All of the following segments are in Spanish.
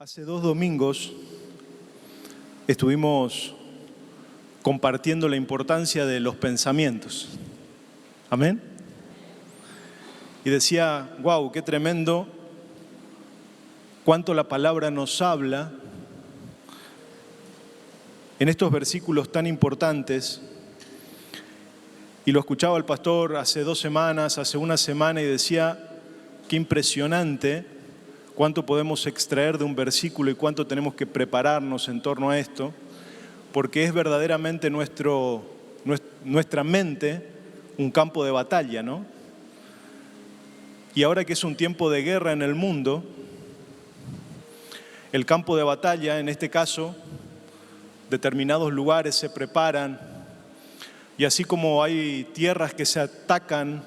Hace 2 domingos estuvimos compartiendo la importancia de los pensamientos. ¿Amén? Y decía, wow, qué tremendo, cuánto la palabra nos habla en estos versículos tan importantes. Y lo escuchaba el pastor hace 2 semanas, hace 1 semana, y decía, qué impresionante cuánto podemos extraer de un versículo y cuánto tenemos que prepararnos en torno a esto, porque es verdaderamente nuestra mente un campo de batalla, ¿no? Y ahora que es un tiempo de guerra en el mundo, el campo de batalla, en este caso, determinados lugares se preparan, y así como hay tierras que se atacan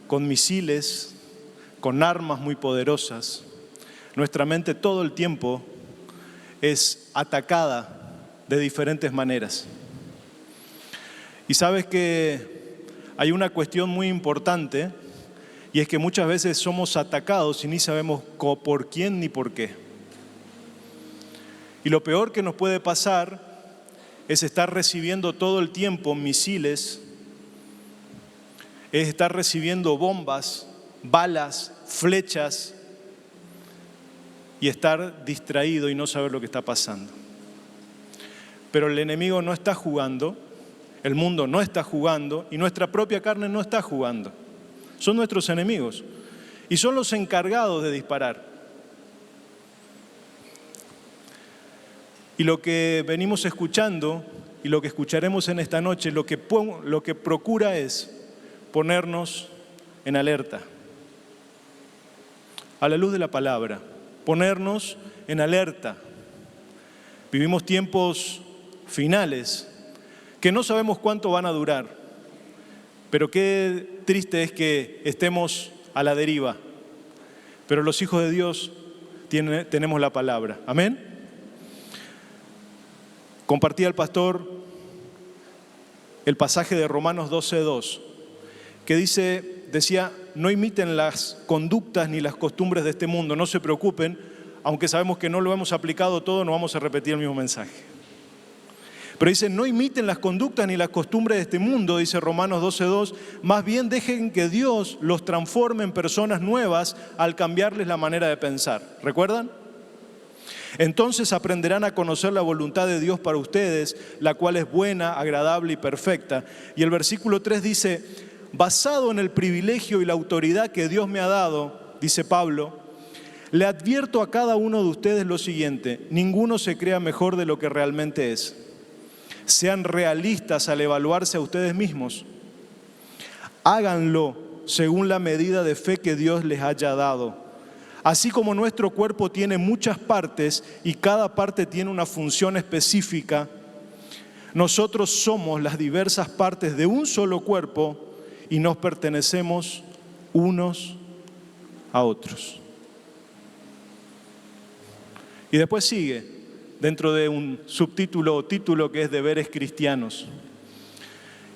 con misiles, con armas muy poderosas, nuestra mente todo el tiempo es atacada de diferentes maneras. Y sabes que hay una cuestión muy importante, y es que muchas veces somos atacados y ni sabemos por quién ni por qué. Y lo peor que nos puede pasar es estar recibiendo todo el tiempo misiles, es estar recibiendo bombas, balas, flechas, y estar distraído y no saber lo que está pasando. Pero el enemigo no está jugando, el mundo no está jugando y nuestra propia carne no está jugando. Son nuestros enemigos y son los encargados de disparar. Y lo que venimos escuchando y lo que escucharemos en esta noche, lo que procura es ponernos en alerta, a la luz de la palabra. Ponernos en alerta. Vivimos tiempos finales que no sabemos cuánto van a durar, pero qué triste es que estemos a la deriva. Pero los hijos de Dios tenemos la palabra. ¿Amén? Compartía el pastor el pasaje de Romanos 12:2, que decía, no imiten las conductas ni las costumbres de este mundo, no se preocupen, aunque sabemos que no lo hemos aplicado todo, no vamos a repetir el mismo mensaje. Pero dice, no imiten las conductas ni las costumbres de este mundo, dice Romanos 12:2, más bien dejen que Dios los transforme en personas nuevas al cambiarles la manera de pensar. ¿Recuerdan? Entonces aprenderán a conocer la voluntad de Dios para ustedes, la cual es buena, agradable y perfecta. Y el versículo 3 dice, basado en el privilegio y la autoridad que Dios me ha dado, dice Pablo, le advierto a cada uno de ustedes lo siguiente, ninguno se crea mejor de lo que realmente es. Sean realistas al evaluarse a ustedes mismos. Háganlo según la medida de fe que Dios les haya dado. Así como nuestro cuerpo tiene muchas partes y cada parte tiene una función específica, nosotros somos las diversas partes de un solo cuerpo y nos pertenecemos unos a otros. Y después sigue, dentro de un subtítulo o título que es Deberes Cristianos.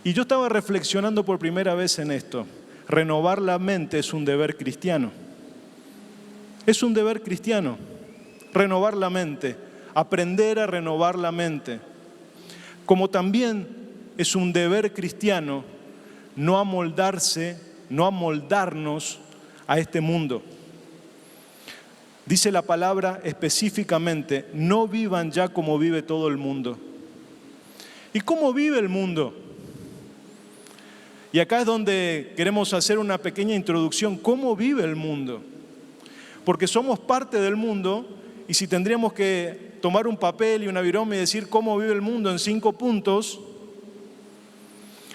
Y yo estaba reflexionando por primera vez en esto. Renovar la mente es un deber cristiano. Es un deber cristiano, renovar la mente, aprender a renovar la mente. Como también es un deber cristiano no amoldarnos a este mundo. Dice la palabra específicamente, no vivan ya como vive todo el mundo. ¿Y cómo vive el mundo? Y acá es donde queremos hacer una pequeña introducción. ¿Cómo vive el mundo? Porque somos parte del mundo y si tendríamos que tomar un papel y una viroma y decir cómo vive el mundo en 5 puntos,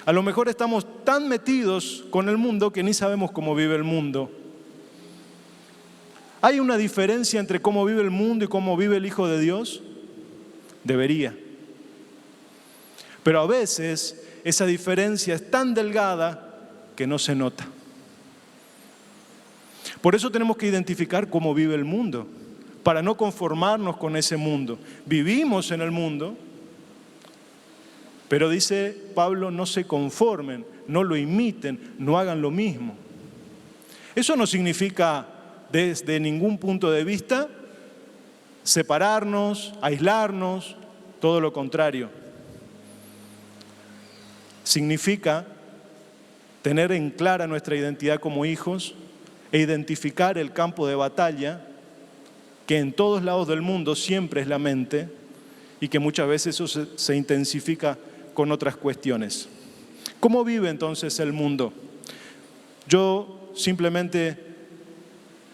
a lo mejor estamos tan metidos con el mundo que ni sabemos cómo vive el mundo. ¿Hay una diferencia entre cómo vive el mundo y cómo vive el Hijo de Dios? Debería. Pero a veces esa diferencia es tan delgada que no se nota. Por eso tenemos que identificar cómo vive el mundo, para no conformarnos con ese mundo. Vivimos en el mundo, pero dice Pablo, no se conformen, no lo imiten, no hagan lo mismo. Eso no significa desde ningún punto de vista separarnos, aislarnos, todo lo contrario. Significa tener en clara nuestra identidad como hijos e identificar el campo de batalla que en todos lados del mundo siempre es la mente y que muchas veces eso se intensifica con otras cuestiones. ¿Cómo vive entonces el mundo? Yo simplemente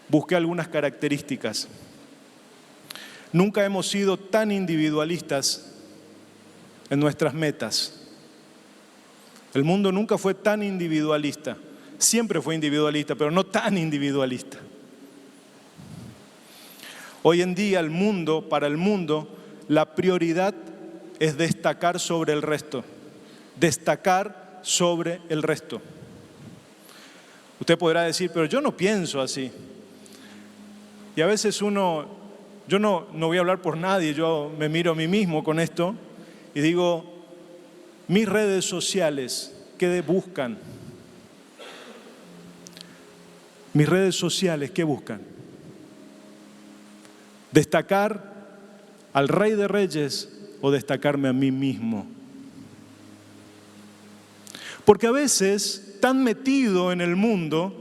busqué algunas características. Nunca hemos sido tan individualistas en nuestras metas. El mundo nunca fue tan individualista. Siempre fue individualista, pero no tan individualista. Hoy en día para el mundo, la prioridad es destacar sobre el resto. Destacar sobre el resto. Usted podrá decir, pero yo no pienso así. Y a veces yo no voy a hablar por nadie, yo me miro a mí mismo con esto y digo, mis redes sociales, ¿qué buscan? Mis redes sociales, ¿qué buscan? ¿Destacar al Rey de Reyes o destacarme a mí mismo? Porque a veces, tan metido en el mundo,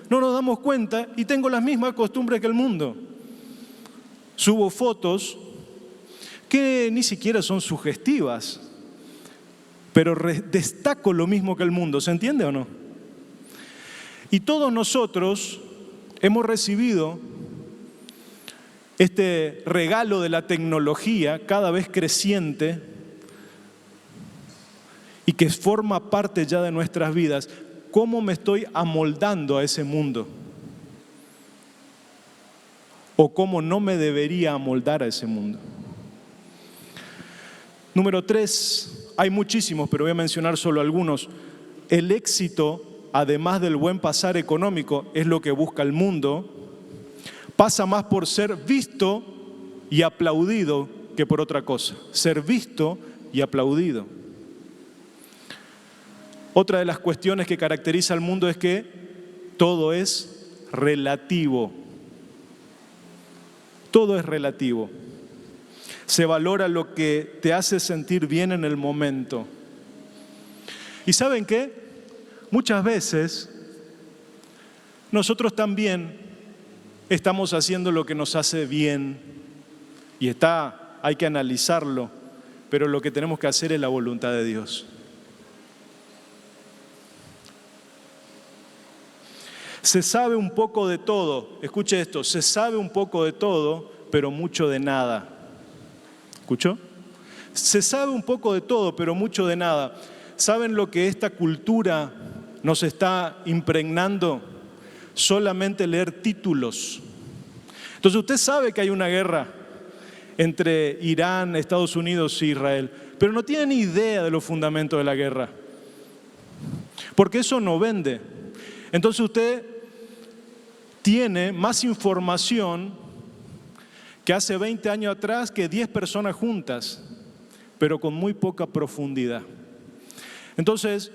no nos damos cuenta y tengo las mismas costumbres que el mundo. Subo fotos que ni siquiera son sugestivas, pero destaco lo mismo que el mundo, ¿se entiende o no? Y todos nosotros hemos recibido este regalo de la tecnología cada vez creciente y que forma parte ya de nuestras vidas. ¿Cómo me estoy amoldando a ese mundo? ¿O cómo no me debería amoldar a ese mundo? Número 3, hay muchísimos, pero voy a mencionar solo algunos. El éxito, además del buen pasar económico, es lo que busca el mundo. Pasa más por ser visto y aplaudido que por otra cosa. Ser visto y aplaudido. Otra de las cuestiones que caracteriza al mundo es que todo es relativo. Todo es relativo. Se valora lo que te hace sentir bien en el momento. ¿Y saben qué? Muchas veces nosotros también estamos haciendo lo que nos hace bien y hay que analizarlo, pero lo que tenemos que hacer es la voluntad de Dios. Se sabe un poco de todo, escuche esto, se sabe un poco de todo, pero mucho de nada. ¿Escuchó? Se sabe un poco de todo, pero mucho de nada. ¿Saben lo que esta cultura nos está impregnando? Solamente leer títulos. Entonces usted sabe que hay una guerra entre Irán, Estados Unidos e Israel, pero no tiene ni idea de los fundamentos de la guerra, porque eso no vende. Entonces usted tiene más información que hace 20 años atrás que 10 personas juntas, pero con muy poca profundidad. Entonces,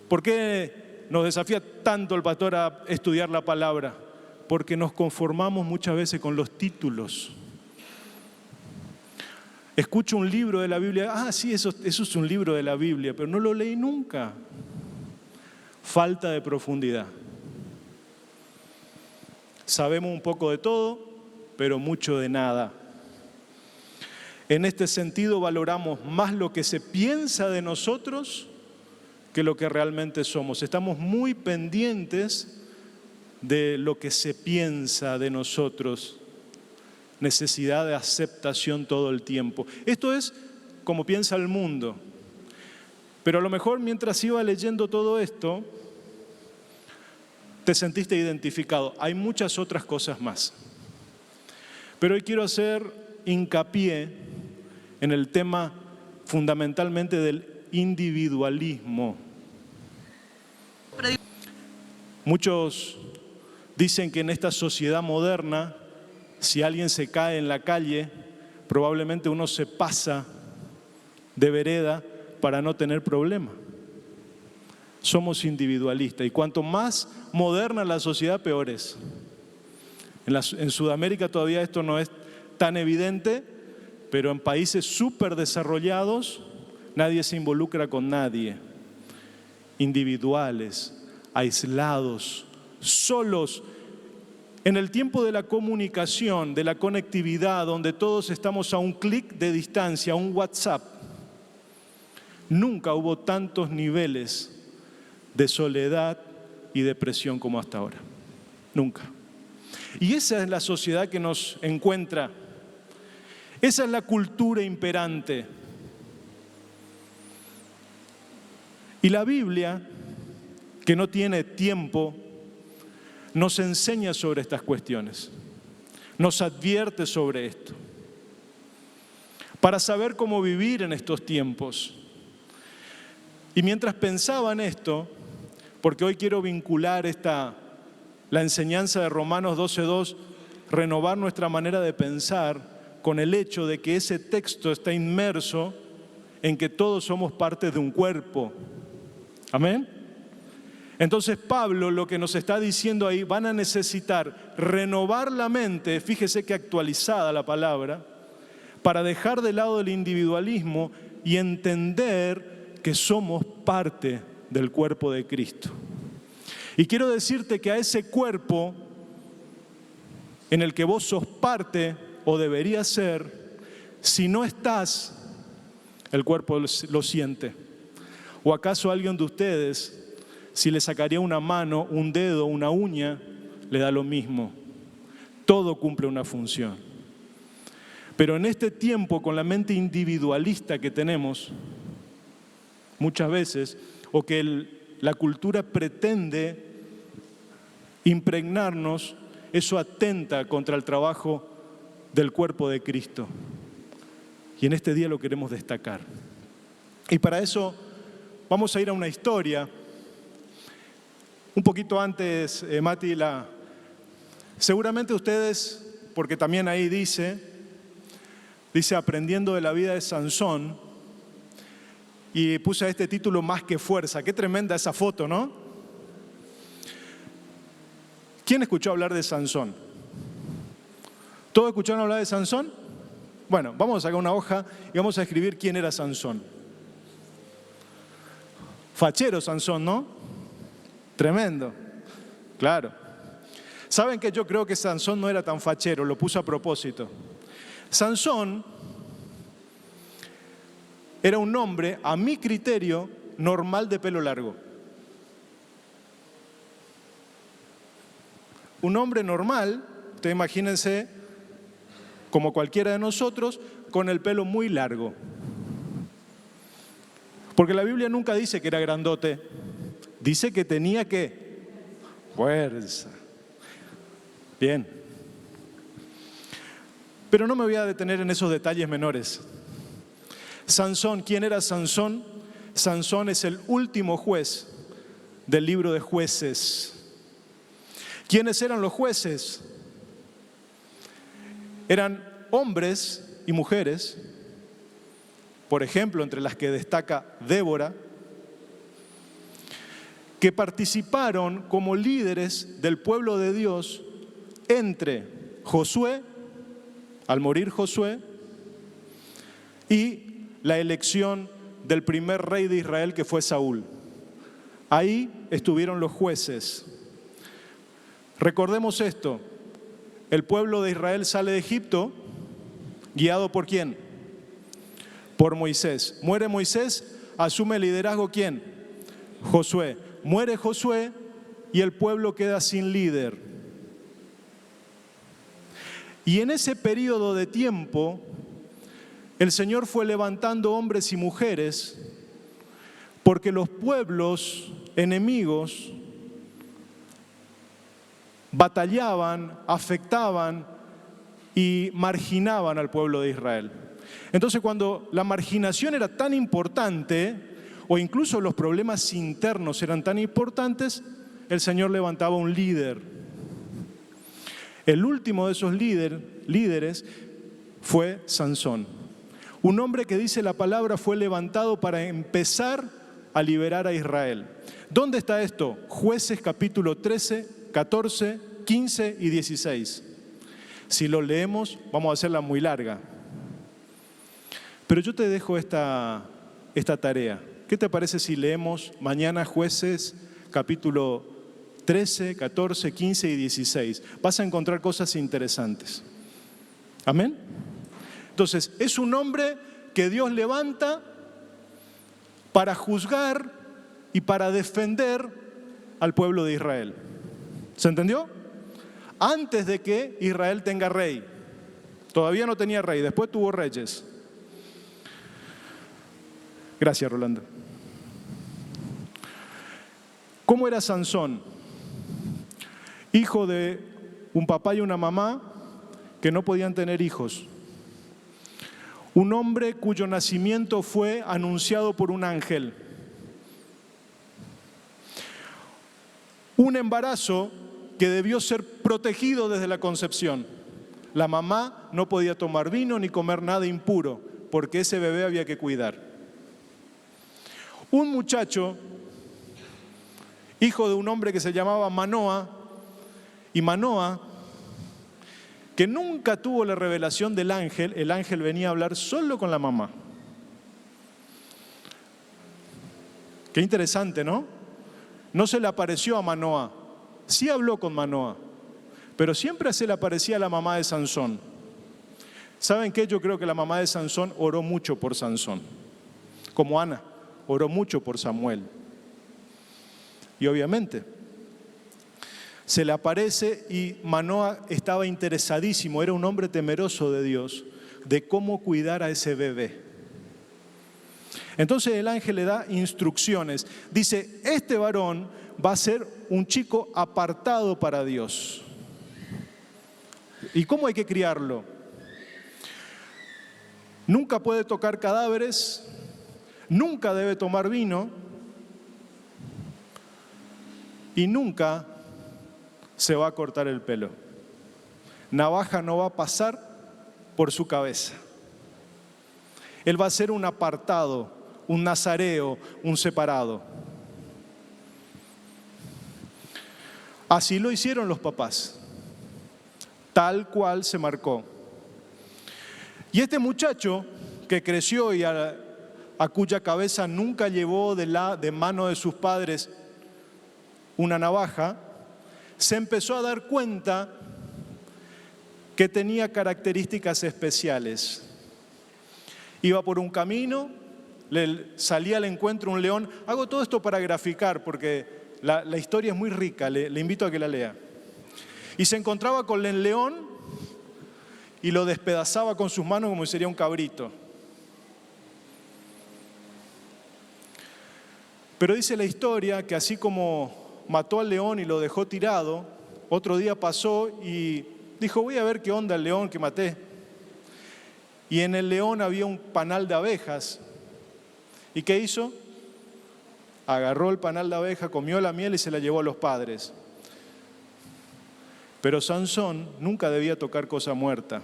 ¿por qué nos desafía tanto el pastor a estudiar la palabra? Porque nos conformamos muchas veces con los títulos. Escucho un libro de la Biblia, sí, eso es un libro de la Biblia, pero no lo leí nunca. Falta de profundidad. Sabemos un poco de todo, pero mucho de nada. En este sentido valoramos más lo que se piensa de nosotros que lo que realmente somos. Estamos muy pendientes de lo que se piensa de nosotros. Necesidad de aceptación todo el tiempo. Esto es como piensa el mundo. Pero a lo mejor mientras iba leyendo todo esto, te sentiste identificado. Hay muchas otras cosas más. Pero hoy quiero hacer hincapié en el tema fundamentalmente del individualismo. Muchos dicen que en esta sociedad moderna, si alguien se cae en la calle, probablemente uno se pasa de vereda para no tener problema. Somos individualistas y cuanto más moderna la sociedad, peor es. En Sudamérica todavía esto no es tan evidente, pero en países súper desarrollados nadie se involucra con nadie. Individuales, aislados, solos. En el tiempo de la comunicación, de la conectividad, donde todos estamos a un clic de distancia, a un WhatsApp, nunca hubo tantos niveles de soledad y depresión como hasta ahora. Nunca. Y esa es la sociedad que nos encuentra. Esa es la cultura imperante. Y la Biblia, que no tiene tiempo, nos enseña sobre estas cuestiones. Nos advierte sobre esto. Para saber cómo vivir en estos tiempos. Y mientras pensaba en esto, porque hoy quiero vincular la enseñanza de Romanos 12:2, renovar nuestra manera de pensar con el hecho de que ese texto está inmerso en que todos somos parte de un cuerpo. Amén. Entonces Pablo lo que nos está diciendo ahí, van a necesitar renovar la mente, fíjese que actualizada la palabra, para dejar de lado el individualismo y entender que somos parte del cuerpo de Cristo. Y quiero decirte que a ese cuerpo en el que vos sos parte o deberías ser, si no estás, el cuerpo lo siente. ¿O acaso alguien de ustedes, si le sacaría una mano, un dedo, una uña, le da lo mismo? Todo cumple una función. Pero en este tiempo, con la mente individualista que tenemos, muchas veces, o que la cultura pretende impregnarnos, eso atenta contra el trabajo del cuerpo de Cristo. Y en este día lo queremos destacar. Y para eso vamos a ir a una historia. Un poquito antes, Mati, seguramente ustedes, porque también ahí dice aprendiendo de la vida de Sansón, y puse a este título Más que fuerza. Qué tremenda esa foto, ¿no? ¿Quién escuchó hablar de Sansón? ¿Todos escucharon hablar de Sansón? Bueno, vamos a sacar una hoja y vamos a escribir quién era Sansón. Fachero Sansón, ¿no? Tremendo. Claro. ¿Saben que yo creo que Sansón no era tan fachero? Lo puse a propósito. Sansón era un hombre, a mi criterio, normal de pelo largo. Un hombre normal, ustedes imagínense, como cualquiera de nosotros, con el pelo muy largo. Porque la Biblia nunca dice que era grandote, dice que tenía ¿qué? Fuerza. Bien. Pero no me voy a detener en esos detalles menores. Sansón, ¿quién era Sansón? Sansón es el último juez del libro de Jueces. ¿Quiénes eran los jueces? Eran hombres y mujeres, por ejemplo, entre las que destaca Débora, que participaron como líderes del pueblo de Dios entre Josué, al morir Josué, y la elección del primer rey de Israel, que fue Saúl. Ahí estuvieron los jueces. Recordemos esto, el pueblo de Israel sale de Egipto, guiado ¿por quién? Por Moisés. Muere Moisés, asume el liderazgo ¿quién? Josué. Muere Josué y el pueblo queda sin líder. Y en ese periodo de tiempo, el Señor fue levantando hombres y mujeres porque los pueblos enemigos batallaban, afectaban y marginaban al pueblo de Israel. Entonces, cuando la marginación era tan importante, o incluso los problemas internos eran tan importantes, el Señor levantaba un líder. El último de esos líderes fue Sansón. Un hombre que dice la palabra fue levantado para empezar a liberar a Israel. ¿Dónde está esto? Jueces capítulo 13, 14, 15 y 16. Si lo leemos, vamos a hacerla muy larga. Pero yo te dejo esta tarea. ¿Qué te parece si leemos mañana Jueces, capítulo 13, 14, 15 y 16? Vas a encontrar cosas interesantes. ¿Amén? Entonces, es un hombre que Dios levanta para juzgar y para defender al pueblo de Israel. ¿Se entendió? Antes de que Israel tenga rey. Todavía no tenía rey, después tuvo reyes. Gracias, Rolando. ¿Cómo era Sansón? Hijo de un papá y una mamá que no podían tener hijos. Un hombre cuyo nacimiento fue anunciado por un ángel. Un embarazo que debió ser protegido desde la concepción. La mamá no podía tomar vino ni comer nada impuro, porque ese bebé había que cuidar. Un muchacho, hijo de un hombre que se llamaba Manoa, y Manoa, que nunca tuvo la revelación del ángel, el ángel venía a hablar solo con la mamá. Qué interesante, ¿no? No se le apareció a Manoa, sí habló con Manoa, pero siempre se le aparecía a la mamá de Sansón. ¿Saben qué? Yo creo que la mamá de Sansón oró mucho por Sansón, como Ana oró mucho por Samuel. Y obviamente se le aparece y Manoa estaba interesadísimo, era un hombre temeroso de Dios, de cómo cuidar a ese bebé. Entonces el ángel le da instrucciones. Dice, este varón va a ser un chico apartado para Dios. ¿Y cómo hay que criarlo? Nunca puede tocar cadáveres, nunca debe tomar vino y nunca se va a cortar el pelo. Navaja no va a pasar por su cabeza. Él va a ser un apartado, un nazareo, un separado. Así lo hicieron los papás, tal cual se marcó. Y este muchacho que creció y a cuya cabeza nunca llevó de mano de sus padres una navaja, se empezó a dar cuenta que tenía características especiales. Iba por un camino, le salía al encuentro un león. Hago todo esto para graficar porque la historia es muy rica, le invito a que la lea. Y se encontraba con el león y lo despedazaba con sus manos como si sería un cabrito. Pero dice la historia que así como mató al león y lo dejó tirado, otro día pasó y dijo, voy a ver qué onda el león que maté. Y en el león había un panal de abejas. ¿Y qué hizo? Agarró el panal de abeja, comió la miel y se la llevó a los padres. Pero Sansón nunca debía tocar cosa muerta.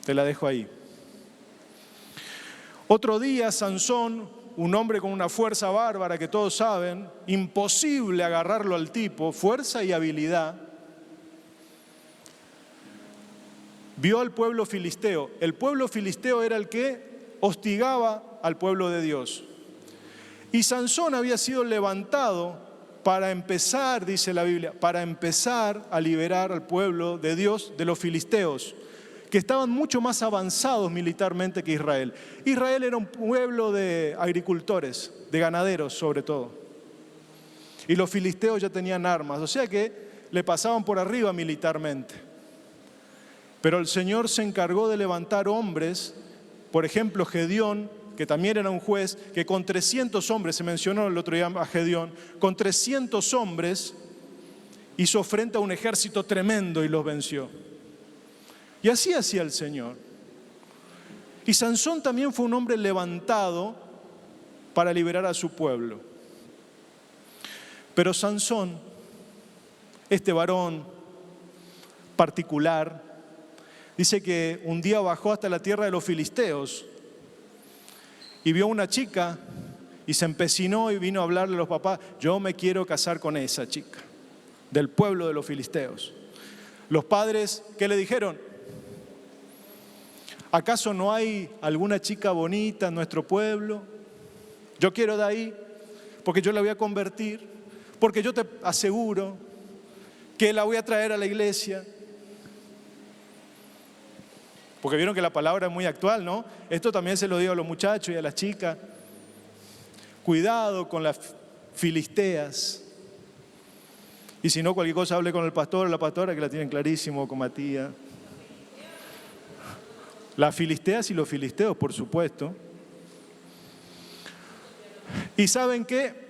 Te la dejo ahí. Otro día Sansón, un hombre con una fuerza bárbara que todos saben, imposible agarrarlo al tipo, fuerza y habilidad, vio al pueblo filisteo. El pueblo filisteo era el que hostigaba al pueblo de Dios. Y Sansón había sido levantado para empezar, dice la Biblia, para empezar a liberar al pueblo de Dios de los filisteos, que estaban mucho más avanzados militarmente que Israel. Israel era un pueblo de agricultores, de ganaderos sobre todo. Y los filisteos ya tenían armas, o sea que le pasaban por arriba militarmente. Pero el Señor se encargó de levantar hombres, por ejemplo Gedeón, que también era un juez, que con 300 hombres, se mencionó el otro día a Gedeón, con 300 hombres hizo frente a un ejército tremendo y los venció. Y así hacía el Señor. Y Sansón también fue un hombre levantado para liberar a su pueblo. Pero Sansón, este varón particular, dice que un día bajó hasta la tierra de los filisteos y vio a una chica y se empecinó y vino a hablarle a los papás, yo me quiero casar con esa chica, del pueblo de los filisteos. Los padres, ¿qué le dijeron? ¿Acaso no hay alguna chica bonita en nuestro pueblo? Yo quiero de ahí, porque yo la voy a convertir, porque yo te aseguro que la voy a traer a la iglesia. Porque vieron que la palabra es muy actual, ¿no? Esto también se lo digo a los muchachos y a las chicas. Cuidado con las filisteas. Y si no, cualquier cosa hable con el pastor o la pastora, que la tienen clarísimo, con Matías. Las filisteas y los filisteos, por supuesto. ¿Y saben qué?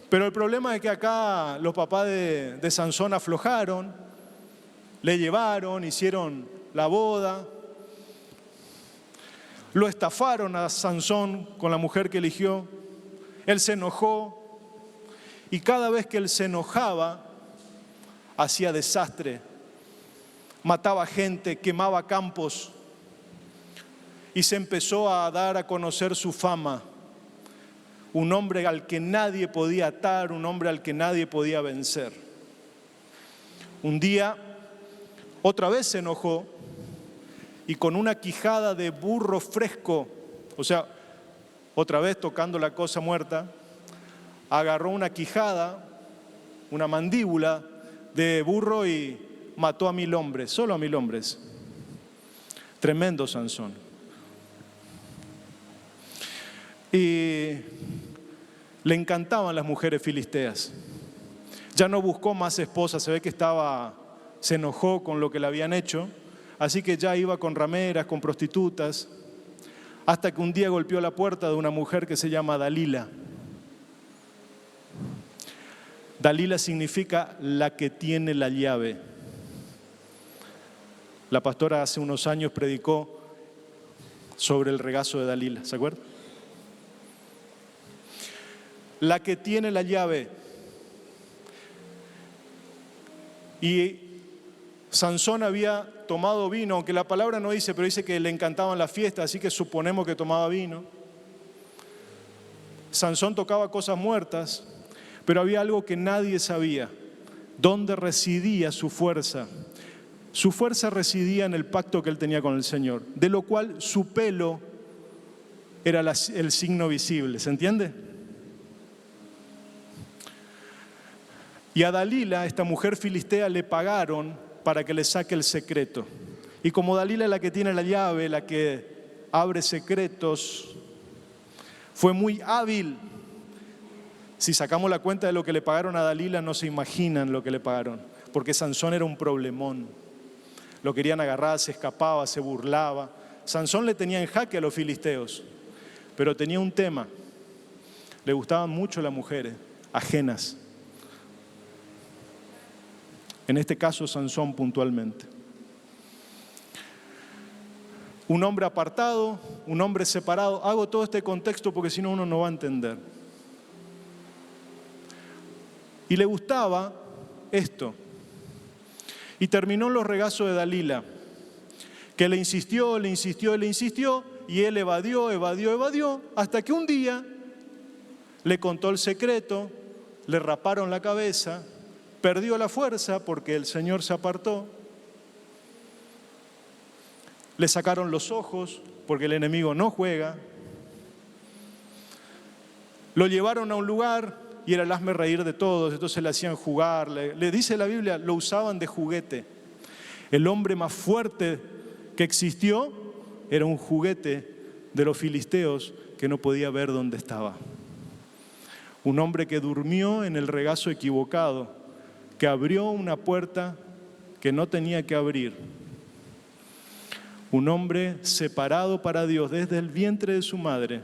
Pero el problema es que acá los papás de Sansón aflojaron, le llevaron, hicieron la boda, lo estafaron a Sansón con la mujer que eligió, él se enojó y cada vez que él se enojaba hacía desastre, mataba gente, quemaba campos y se empezó a dar a conocer su fama. Un hombre al que nadie podía atar, un hombre al que nadie podía vencer. Un día, otra vez se enojó y con una quijada de burro fresco, o sea, otra vez tocando la cosa muerta, agarró una quijada, una mandíbula de burro y mató a 1000 hombres, solo a 1000 hombres. Tremendo Sansón. Y le encantaban las mujeres filisteas. Ya no buscó más esposas, se ve que se enojó con lo que le habían hecho, así que ya iba con rameras, con prostitutas, hasta que un día golpeó la puerta de una mujer que se llama Dalila. Dalila significa la que tiene la llave. La pastora hace unos años predicó sobre el regazo de Dalila, ¿se acuerdan? La que tiene la llave. Y Sansón había tomado vino, aunque la palabra no dice, pero dice que le encantaban las fiestas, así que suponemos que tomaba vino. Sansón tocaba cosas muertas, pero había algo que nadie sabía: dónde residía su fuerza. Su fuerza residía en el pacto que él tenía con el Señor, de lo cual su pelo era el signo visible, ¿se entiende? Y a Dalila, esta mujer filistea, le pagaron para que le saque el secreto. Y como Dalila es la que tiene la llave, la que abre secretos, fue muy hábil. Si sacamos la cuenta de lo que le pagaron a Dalila, no se imaginan lo que le pagaron, porque Sansón era un problemón. Lo querían agarrar, se escapaba, se burlaba. Sansón le tenía en jaque a los filisteos, pero tenía un tema: le gustaban mucho las mujeres ajenas. En este caso, Sansón puntualmente. Un hombre apartado, un hombre separado. Hago todo este contexto porque si no uno no va a entender. Y le gustaba esto. Y terminó en los regazos de Dalila, que le insistió, y él evadió, hasta que un día le contó el secreto, le raparon la cabeza, perdió la fuerza porque el Señor se apartó, le sacaron los ojos porque el enemigo no juega, lo llevaron a un lugar y era el hazme reír de todos, entonces le hacían jugar, le dice la Biblia, lo usaban de juguete. El hombre más fuerte que existió era un juguete de los filisteos que no podía ver dónde estaba. Un hombre que durmió en el regazo equivocado, que abrió una puerta que no tenía que abrir. Un hombre separado para Dios desde el vientre de su madre,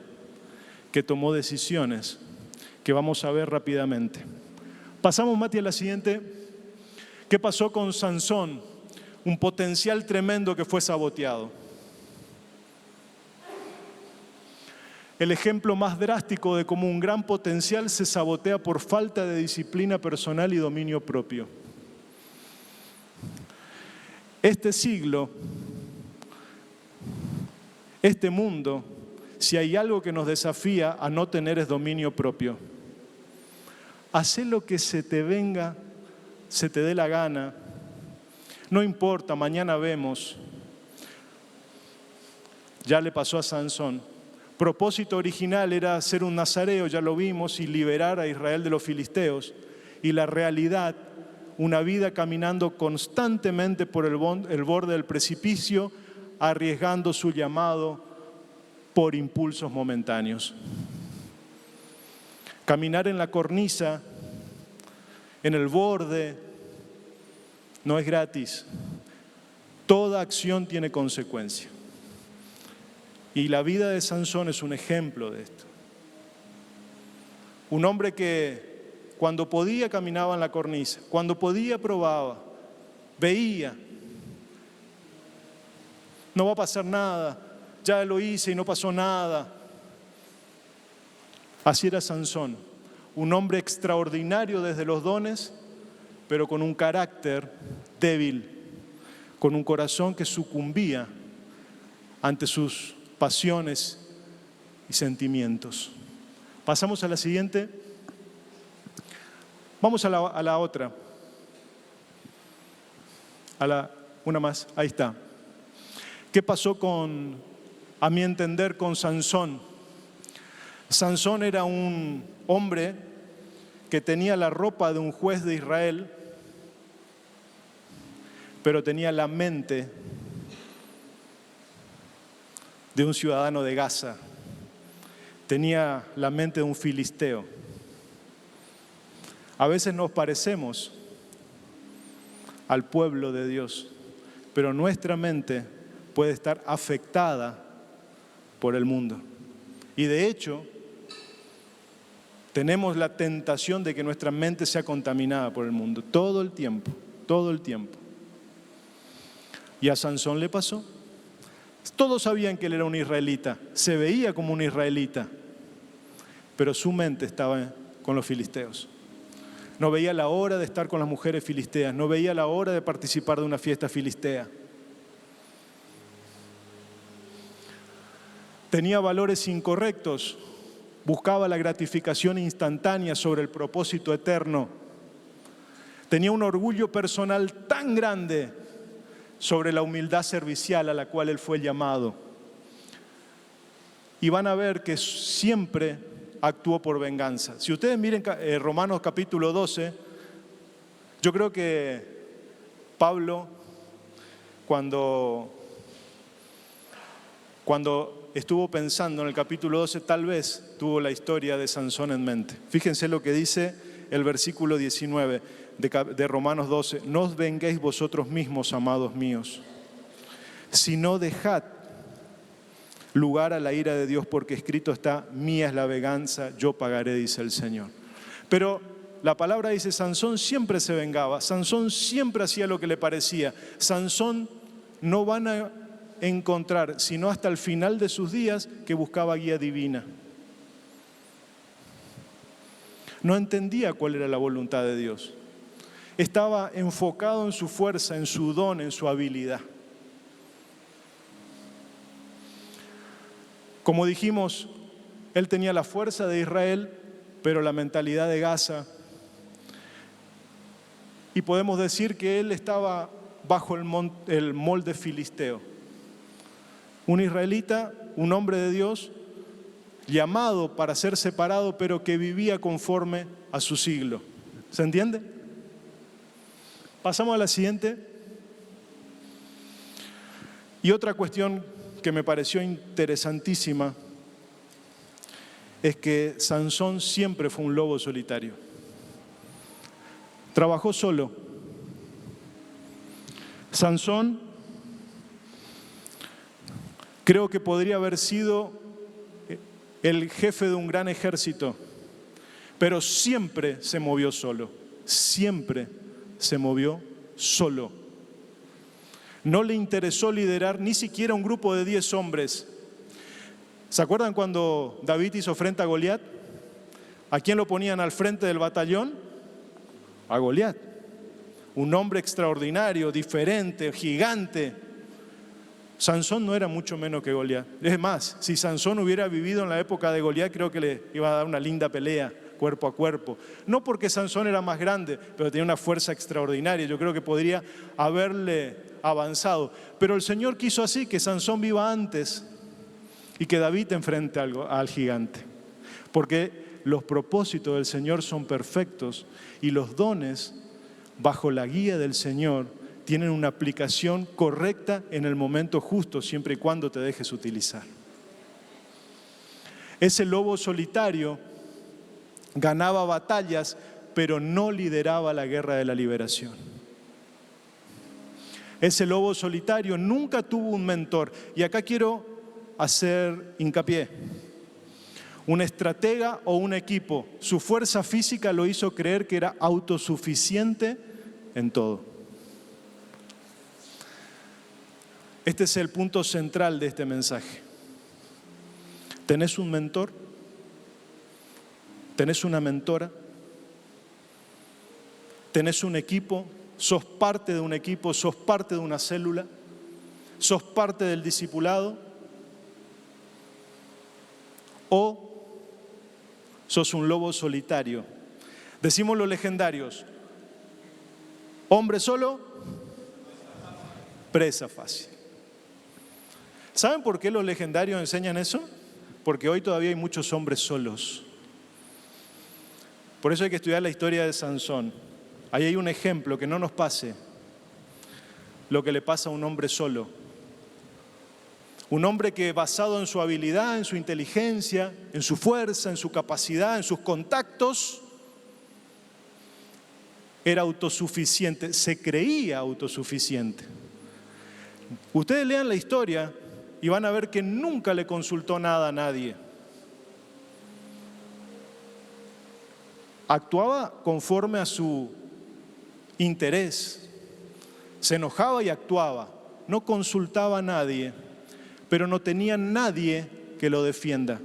que tomó decisiones que vamos a ver rápidamente. Pasamos, Mati, a la siguiente. ¿Qué pasó con Sansón? Un potencial tremendo que fue saboteado. El ejemplo más drástico de cómo un gran potencial se sabotea por falta de disciplina personal y dominio propio. Este siglo, este mundo, si hay algo que nos desafía a no tener es dominio propio. Hacé lo que se te venga, se te dé la gana. No importa, mañana vemos. Ya le pasó a Sansón. Propósito original era ser un nazareo, ya lo vimos, y liberar a Israel de los filisteos. Y la realidad, una vida caminando constantemente por el borde del precipicio, arriesgando su llamado por impulsos momentáneos. Caminar en la cornisa, en el borde, no es gratis. Toda acción tiene consecuencia. Y la vida de Sansón es un ejemplo de esto. Un hombre que cuando podía caminaba en la cornisa, cuando podía probaba, veía. No va a pasar nada, ya lo hice y no pasó nada. Así era Sansón, un hombre extraordinario desde los dones, pero con un carácter débil, con un corazón que sucumbía ante sus pasiones y sentimientos. Pasamos a la siguiente. Vamos a la otra. Una más, ahí está. ¿Qué pasó a mi entender, con Sansón? Sansón era un hombre que tenía la ropa de un juez de Israel, pero tenía la mente de un ciudadano de Gaza, tenía la mente de un filisteo. A veces nos parecemos al pueblo de Dios, pero nuestra mente puede estar afectada por el mundo. Y de hecho, tenemos la tentación de que nuestra mente sea contaminada por el mundo todo el tiempo, todo el tiempo. Y a Sansón le pasó. Todos sabían que él era un israelita, se veía como un israelita, pero su mente estaba con los filisteos. No veía la hora de estar con las mujeres filisteas, no veía la hora de participar de una fiesta filistea. Tenía valores incorrectos, buscaba la gratificación instantánea sobre el propósito eterno. Tenía un orgullo personal tan grande sobre la humildad servicial a la cual él fue llamado. Y van a ver que siempre actuó por venganza. Si ustedes miren Romanos capítulo 12, yo creo que Pablo, cuando estuvo pensando en el capítulo 12, tal vez tuvo la historia de Sansón en mente. Fíjense lo que dice el versículo 19 de Romanos 12. No os venguéis vosotros mismos, amados míos, sino dejad lugar a la ira de Dios, porque escrito está: mía es la venganza, yo pagaré, dice el Señor. Pero la palabra dice, Sansón siempre se vengaba, Sansón siempre hacía lo que le parecía. Sansón no van a encontrar, sino hasta el final de sus días, que buscaba guía divina. No entendía cuál era la voluntad de Dios. Estaba enfocado en su fuerza, en su don, en su habilidad. Como dijimos, él tenía la fuerza de Israel, pero la mentalidad de Gaza. Y podemos decir que él estaba bajo el molde filisteo. Un israelita, un hombre de Dios, llamado para ser separado, pero que vivía conforme a su siglo. ¿Se entiende? Pasamos a la siguiente. Y otra cuestión que me pareció interesantísima es que Sansón siempre fue un lobo solitario. Trabajó solo. Sansón creo que podría haber sido el jefe de un gran ejército, pero siempre se movió solo. Siempre se movió solo. No le interesó liderar ni siquiera un grupo de 10 hombres. ¿Se acuerdan cuando David hizo frente a Goliat? ¿A quién lo ponían al frente del batallón? A Goliat. Un hombre extraordinario, diferente, gigante. Sansón no era mucho menos que Goliat. Es más, si Sansón hubiera vivido en la época de Goliat, creo que le iba a dar una linda pelea cuerpo a cuerpo. No porque Sansón era más grande, pero tenía una fuerza extraordinaria. Yo creo que podría haberle avanzado. Pero el Señor quiso así, que Sansón viva antes y que David enfrente al gigante. Porque los propósitos del Señor son perfectos y los dones, bajo la guía del Señor, tienen una aplicación correcta en el momento justo, siempre y cuando te dejes utilizar. Ese lobo solitario ganaba batallas, pero no lideraba la guerra de la liberación. Ese lobo solitario nunca tuvo un mentor. Y acá quiero hacer hincapié. Un estratega o un equipo, su fuerza física lo hizo creer que era autosuficiente en todo. Este es el punto central de este mensaje. ¿Tenés un mentor? ¿Tenés una mentora? ¿Tenés un equipo? ¿Sos parte de un equipo? ¿Sos parte de una célula? ¿Sos parte del discipulado? ¿O sos un lobo solitario? Decimos los legendarios: hombre solo, presa fácil. ¿Saben por qué los legendarios enseñan eso? Porque hoy todavía hay muchos hombres solos. Por eso hay que estudiar la historia de Sansón. Ahí hay un ejemplo, que no nos pase lo que le pasa a un hombre solo. Un hombre que, basado en su habilidad, en su inteligencia, en su fuerza, en su capacidad, en sus contactos, era autosuficiente, se creía autosuficiente. Ustedes lean la historia y van a ver que nunca le consultó nada a nadie. Actuaba conforme a su interés, se enojaba y actuaba, no consultaba a nadie, pero no tenía nadie que lo defienda.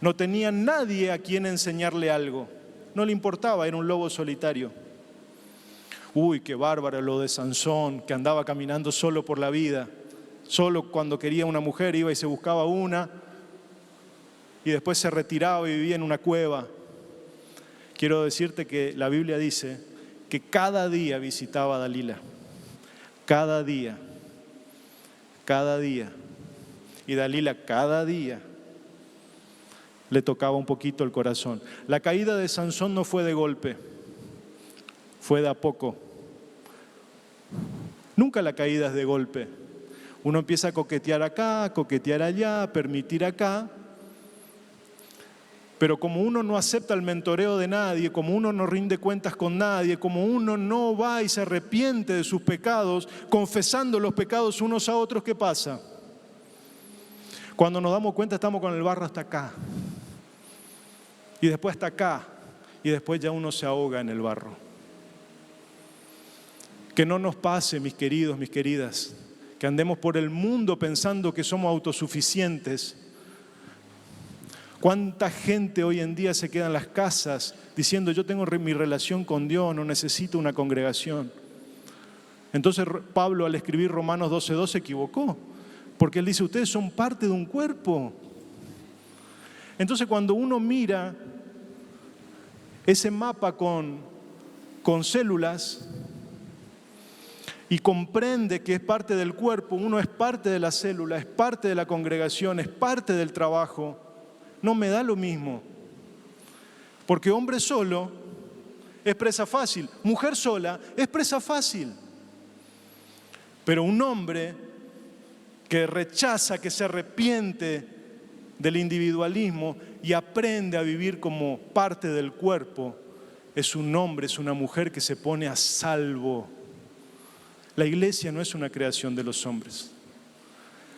No tenía nadie a quien enseñarle algo, no le importaba, era un lobo solitario. Uy, qué bárbaro lo de Sansón, que andaba caminando solo por la vida. Solo cuando quería una mujer iba y se buscaba una y después se retiraba y vivía en una cueva. Quiero decirte que la Biblia dice que cada día visitaba a Dalila. Cada día. Y Dalila cada día le tocaba un poquito el corazón. La caída de Sansón no fue de golpe, fue de a poco. Nunca la caída es de golpe. Uno empieza a coquetear acá, coquetear allá, permitir acá. Pero como uno no acepta el mentoreo de nadie, como uno no rinde cuentas con nadie, como uno no va y se arrepiente de sus pecados, confesando los pecados unos a otros, ¿qué pasa? Cuando nos damos cuenta estamos con el barro hasta acá. Y después hasta acá. Y después ya uno se ahoga en el barro. Que no nos pase, mis queridos, mis queridas, que andemos por el mundo pensando que somos autosuficientes. ¿Cuánta gente hoy en día se queda en las casas diciendo yo tengo mi relación con Dios, no necesito una congregación? Entonces Pablo, al escribir Romanos 12:2, se equivocó, porque él dice ustedes son parte de un cuerpo. Entonces cuando uno mira ese mapa con células y comprende que es parte del cuerpo, uno es parte de la célula, es parte de la congregación, es parte del trabajo, no me da lo mismo. Porque hombre solo es presa fácil, mujer sola es presa fácil. Pero un hombre que rechaza, que se arrepiente del individualismo y aprende a vivir como parte del cuerpo, es un hombre, es una mujer que se pone a salvo. La iglesia no es una creación de los hombres.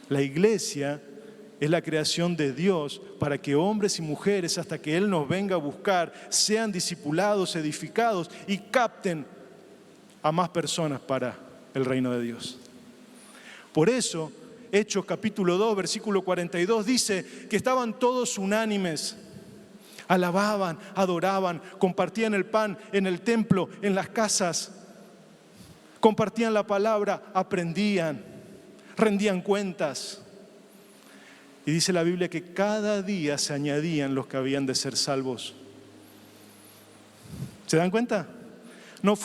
La iglesia es la creación de Dios para que hombres y mujeres, hasta que Él nos venga a buscar, sean discipulados, edificados y capten a más personas para el reino de Dios. Por eso, Hechos capítulo 2, versículo 42 dice que estaban todos unánimes, alababan, adoraban, compartían el pan en el templo, en las casas, compartían la palabra, aprendían, rendían cuentas. Y dice la Biblia que cada día se añadían los que habían de ser salvos. ¿Se dan cuenta? No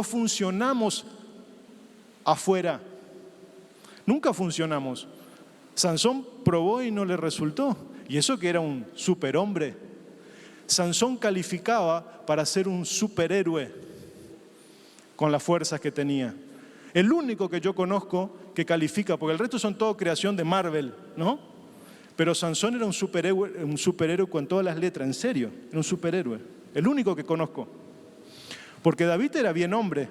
funcionamos afuera. Nunca funcionamos. Sansón probó y no le resultó. Y eso que era un superhombre. Sansón calificaba para ser un superhéroe con las fuerzas que tenía. El único que yo conozco que califica, porque el resto son todo creación de Marvel, ¿no? Pero Sansón era un superhéroe con todas las letras, en serio, era un superhéroe. El único que conozco. Porque David era bien hombre,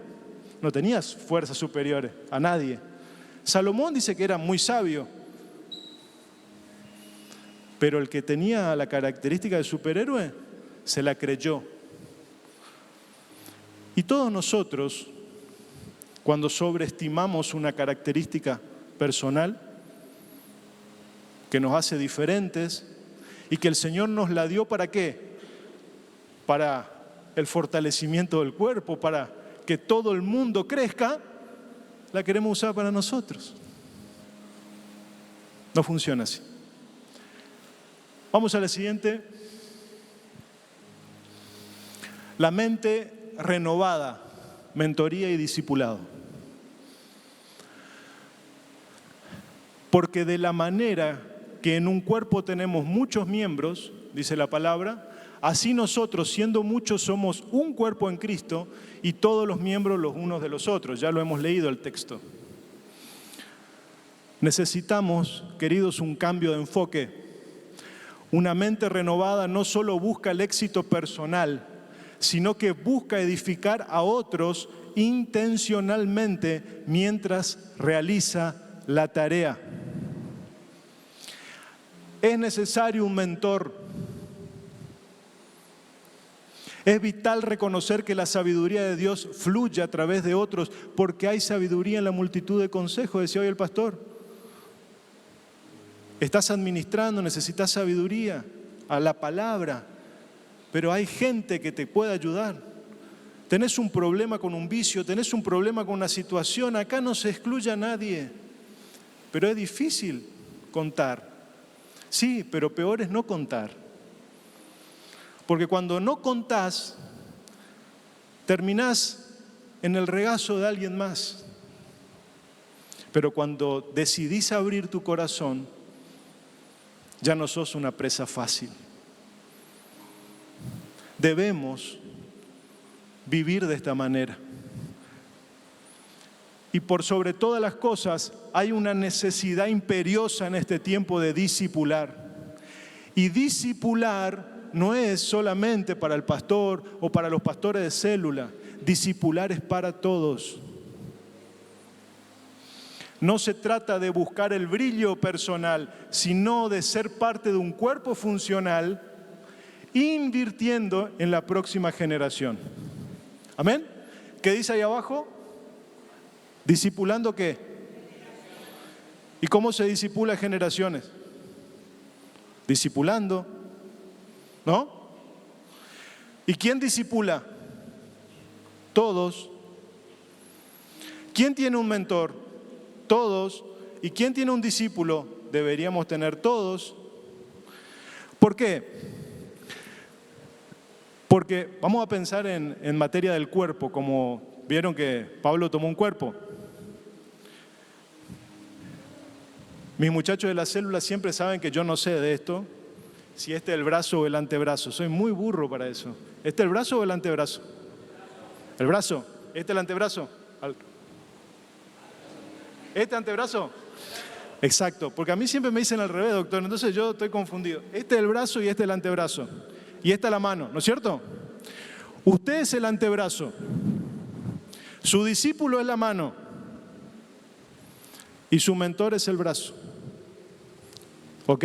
no tenía fuerzas superiores a nadie. Salomón dice que era muy sabio, pero el que tenía la característica de superhéroe se la creyó. Y todos nosotros, cuando sobreestimamos una característica personal que nos hace diferentes y que el Señor nos la dio, ¿para qué? Para el fortalecimiento del cuerpo, para que todo el mundo crezca, la queremos usar para nosotros. No funciona así. Vamos a la siguiente. La mente renovada, mentoría y discipulado. Porque de la manera que en un cuerpo tenemos muchos miembros, dice la palabra, así nosotros, siendo muchos, somos un cuerpo en Cristo y todos los miembros los unos de los otros. Ya lo hemos leído el texto. Necesitamos, queridos, un cambio de enfoque. Una mente renovada no solo busca el éxito personal, sino que busca edificar a otros intencionalmente mientras realiza la tarea. Es necesario un mentor. Es vital reconocer que la sabiduría de Dios fluye a través de otros, porque hay sabiduría en la multitud de consejos, decía hoy el pastor. Estás administrando, necesitas sabiduría a la palabra, pero hay gente que te puede ayudar. Tenés un problema con un vicio, tenés un problema con una situación, acá no se excluye a nadie, pero es difícil contar. Sí, pero peor es no contar. Porque cuando no contás, terminás en el regazo de alguien más. Pero cuando decidís abrir tu corazón, ya no sos una presa fácil. Debemos vivir de esta manera. Y por sobre todas las cosas, hay una necesidad imperiosa en este tiempo de discipular. Y discipular no es solamente para el pastor o para los pastores de célula. Discipular es para todos. No se trata de buscar el brillo personal, sino de ser parte de un cuerpo funcional, invirtiendo en la próxima generación. ¿Amén? ¿Qué dice ahí abajo? ¿Discipulando qué? ¿Y cómo se discipula generaciones? Discipulando, ¿no? ¿Y quién discipula? Todos. ¿Quién tiene un mentor? Todos. ¿Y quién tiene un discípulo? Deberíamos tener todos. ¿Por qué? Porque vamos a pensar en materia del cuerpo, como vieron que Pablo tomó un cuerpo. Mis muchachos de la célula siempre saben que yo no sé de esto, si este es el brazo o el antebrazo. Soy muy burro para eso. ¿Este es el brazo o el antebrazo? El brazo. ¿Este es el antebrazo? ¿Este antebrazo? Exacto, porque a mí siempre me dicen al revés, doctor, entonces yo estoy confundido. Este es el brazo y este es el antebrazo. Y esta es la mano, ¿no es cierto? Usted es el antebrazo. Su discípulo es la mano. Y su mentor es el brazo. ¿Ok?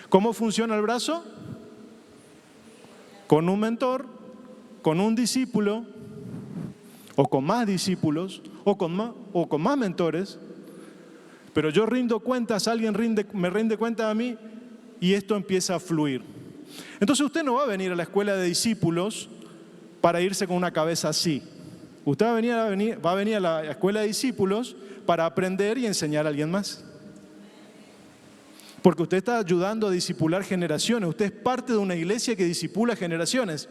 ¿Cómo funciona el brazo? Con un mentor, con un discípulo, o con más discípulos, o con más mentores. Pero yo rindo cuentas, alguien me rinde cuentas a mí, y esto empieza a fluir. Entonces usted no va a venir a la escuela de discípulos para irse con una cabeza así. Usted va a venir a la escuela de discípulos para aprender y enseñar a alguien más. Porque usted está ayudando a discipular generaciones. Usted es parte de una iglesia que discipula generaciones.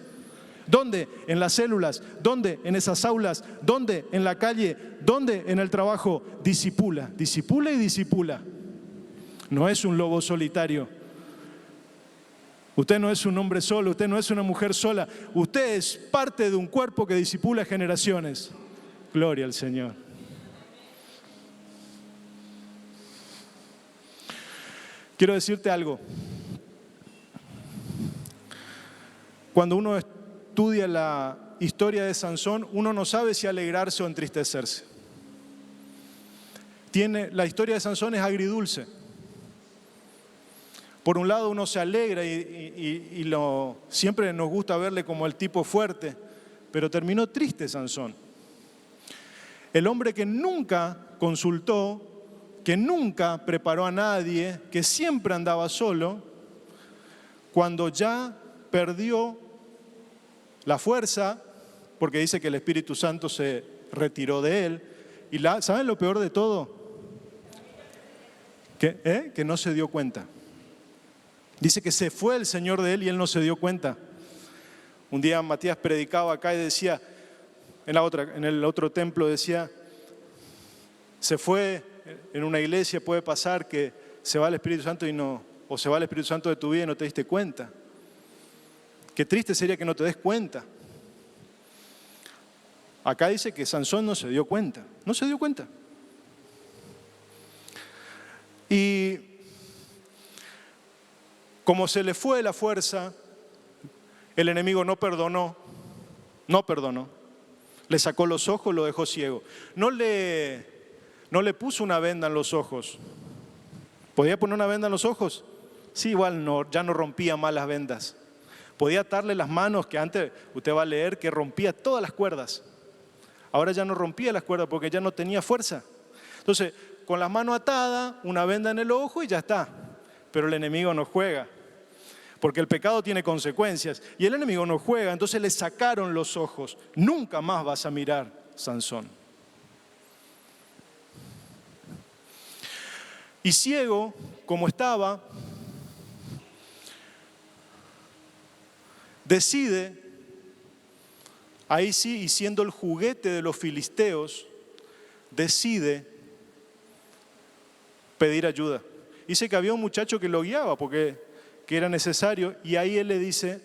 ¿Dónde? En las células. ¿Dónde? En esas aulas. ¿Dónde? En la calle. ¿Dónde? En el trabajo. Discipula, discipula y discipula. No es un lobo solitario. Usted no es un hombre solo, usted no es una mujer sola. Usted es parte de un cuerpo que discipula generaciones. Gloria al Señor. Quiero decirte algo. Cuando uno estudia la historia de Sansón, uno no sabe si alegrarse o entristecerse. La historia de Sansón es agridulce. Por un lado uno se alegra y siempre nos gusta verle como el tipo fuerte, pero terminó triste Sansón. El hombre que nunca consultó, que nunca preparó a nadie, que siempre andaba solo, cuando ya perdió la fuerza, porque dice que el Espíritu Santo se retiró de él, y ¿saben lo peor de todo? Que no se dio cuenta. Dice que se fue el Señor de él y él no se dio cuenta. Un día Matías predicaba acá y decía, en el otro templo decía, se fue en una iglesia, puede pasar que se va el Espíritu Santo o se va el Espíritu Santo de tu vida y no te diste cuenta. Qué triste sería que no te des cuenta. Acá dice que Sansón no se dio cuenta, no se dio cuenta. Y como se le fue la fuerza, el enemigo no perdonó, le sacó los ojos, lo dejó ciego. No le puso una venda en los ojos. ¿Podía poner una venda en los ojos? Sí, igual ya no rompía más las vendas. Podía atarle las manos, que antes usted va a leer que rompía todas las cuerdas. Ahora ya no rompía las cuerdas porque ya no tenía fuerza. Entonces, con las manos atadas, una venda en el ojo y ya está. Pero el enemigo no juega, porque el pecado tiene consecuencias y el enemigo no juega. Entonces le sacaron los ojos. Nunca más vas a mirar, Sansón. Y ciego, como estaba, decide, ahí sí, y siendo el juguete de los filisteos, decide pedir ayuda. Dice que había un muchacho que lo guiaba porque era necesario, y ahí él le dice,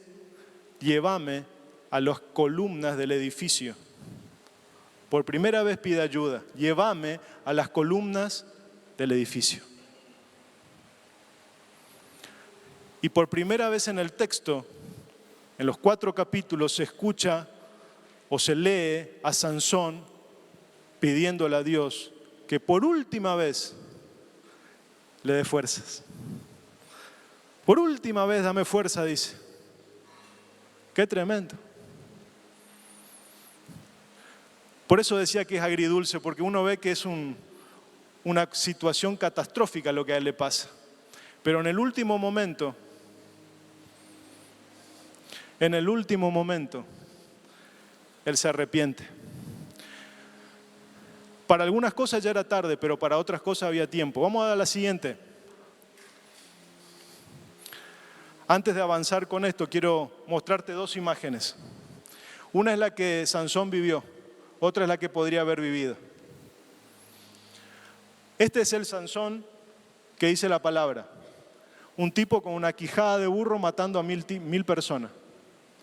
llévame a las columnas del edificio. Por primera vez pide ayuda, llévame a las columnas del edificio. Y por primera vez en el texto, en los 4 capítulos, se escucha o se lee a Sansón pidiéndole a Dios que por última vez le dé fuerzas. Por última vez dame fuerza, dice. Qué tremendo. Por eso decía que es agridulce, porque uno ve que es una situación catastrófica lo que a él le pasa. Pero en el último momento, él se arrepiente. Para algunas cosas ya era tarde, pero para otras cosas había tiempo. Vamos a la siguiente. Antes de avanzar con esto, quiero mostrarte 2 imágenes. Una es la que Sansón vivió, otra es la que podría haber vivido. Este es el Sansón que dice la palabra. Un tipo con una quijada de burro matando a 1000 personas.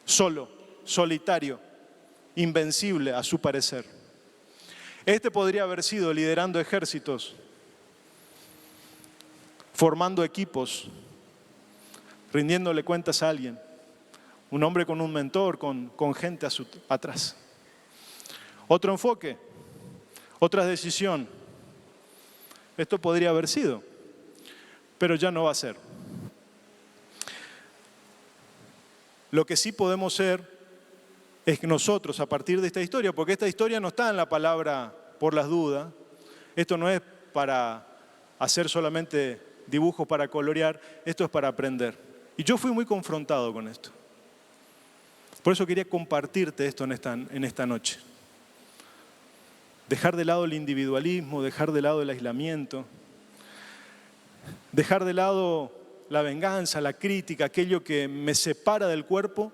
Solo, solitario, invencible a su parecer. Este podría haber sido liderando ejércitos, formando equipos, rindiéndole cuentas a alguien. Un hombre con un mentor, con gente atrás. Otro enfoque, otra decisión. Esto podría haber sido, pero ya no va a ser. Lo que sí podemos ser es que nosotros, a partir de esta historia, porque esta historia no está en la palabra por las dudas, esto no es para hacer solamente dibujos para colorear, esto es para aprender. Y yo fui muy confrontado con esto. Por eso quería compartirte esto en esta noche. Dejar de lado el individualismo, dejar de lado el aislamiento, dejar de lado la venganza, la crítica, aquello que me separa del cuerpo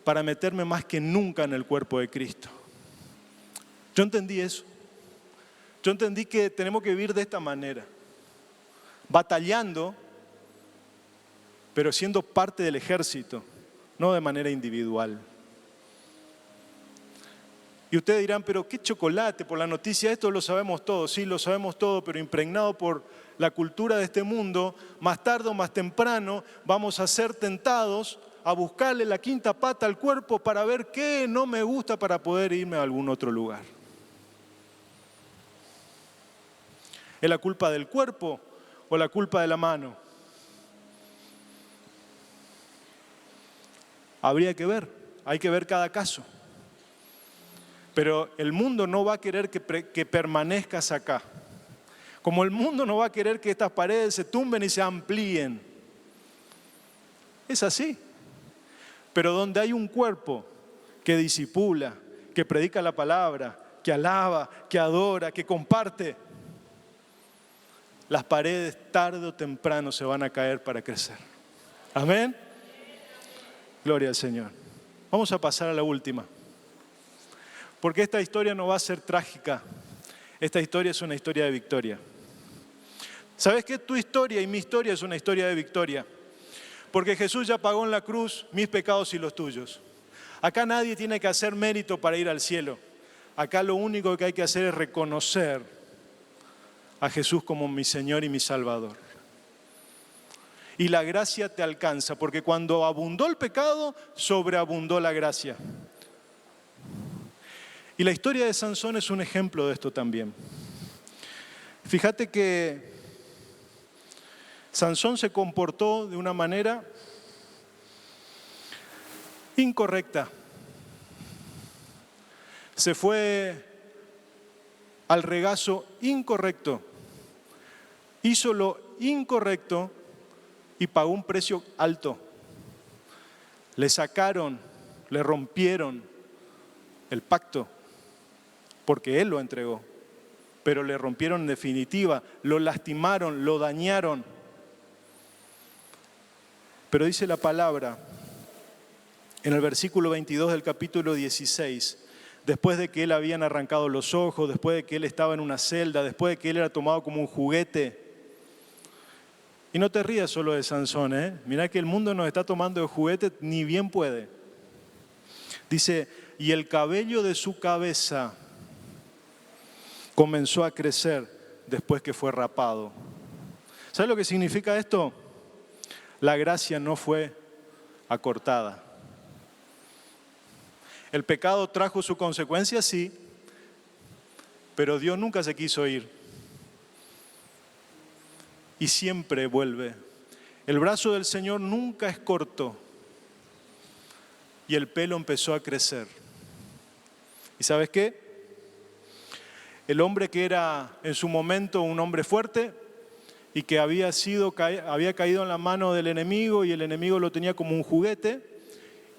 para meterme más que nunca en el cuerpo de Cristo. Yo entendí eso. Yo entendí que tenemos que vivir de esta manera, batallando, pero siendo parte del ejército, no de manera individual. Y ustedes dirán, pero qué chocolate por la noticia, esto lo sabemos todo. Sí, lo sabemos todo, pero impregnado por la cultura de este mundo, más tarde o más temprano vamos a ser tentados a buscarle la quinta pata al cuerpo para ver qué no me gusta para poder irme a algún otro lugar. ¿Es la culpa del cuerpo o la culpa de la mano? Habría que ver, hay que ver cada caso. Pero el mundo no va a querer que permanezcas acá. Como el mundo no va a querer que estas paredes se tumben y se amplíen. Es así. Pero donde hay un cuerpo que discipula, que predica la palabra, que alaba, que adora, que comparte, las paredes tarde o temprano se van a caer para crecer. Amén. Gloria al Señor. Vamos a pasar a la última. Porque esta historia no va a ser trágica. Esta historia es una historia de victoria. ¿Sabes qué? Tu historia y mi historia es una historia de victoria. Porque Jesús ya pagó en la cruz mis pecados y los tuyos. Acá nadie tiene que hacer mérito para ir al cielo. Acá lo único que hay que hacer es reconocer a Jesús como mi Señor y mi Salvador. Y la gracia te alcanza, porque cuando abundó el pecado, sobreabundó la gracia. Y la historia de Sansón es un ejemplo de esto también. Fíjate que Sansón se comportó de una manera incorrecta. Se fue al regazo incorrecto. Hizo lo incorrecto y pagó un precio alto. Le sacaron, le rompieron el pacto, porque él lo entregó, pero le rompieron en definitiva, lo lastimaron, lo dañaron. Pero dice la palabra en el versículo 22 del capítulo 16, después de que él habían arrancado los ojos, después de que él estaba en una celda, después de que él era tomado como un juguete. Y no te rías solo de Sansón, ¿eh? Mirá que el mundo nos está tomando de juguete, ni bien puede. Dice, y el cabello de su cabeza comenzó a crecer después que fue rapado. ¿Sabes lo que significa esto? La gracia no fue acortada. El pecado trajo su consecuencia, sí, pero Dios nunca se quiso ir. Y siempre vuelve. El brazo del Señor nunca es corto. Y el pelo empezó a crecer. ¿Y sabes qué? El hombre que era en su momento un hombre fuerte y que había caído en la mano del enemigo y el enemigo lo tenía como un juguete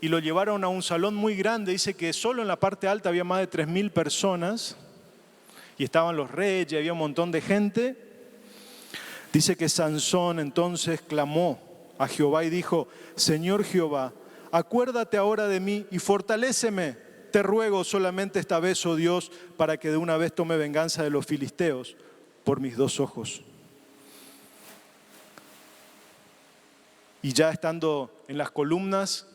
y lo llevaron a un salón muy grande. Dice que solo en la parte alta había más de 3.000 personas y estaban los reyes, había un montón de gente. Dice que Sansón entonces clamó a Jehová y dijo, Señor Jehová, acuérdate ahora de mí y fortaléceme. Te ruego solamente esta vez, oh Dios, para que de una vez tome venganza de los filisteos por mis 2 ojos. Y ya estando en las columnas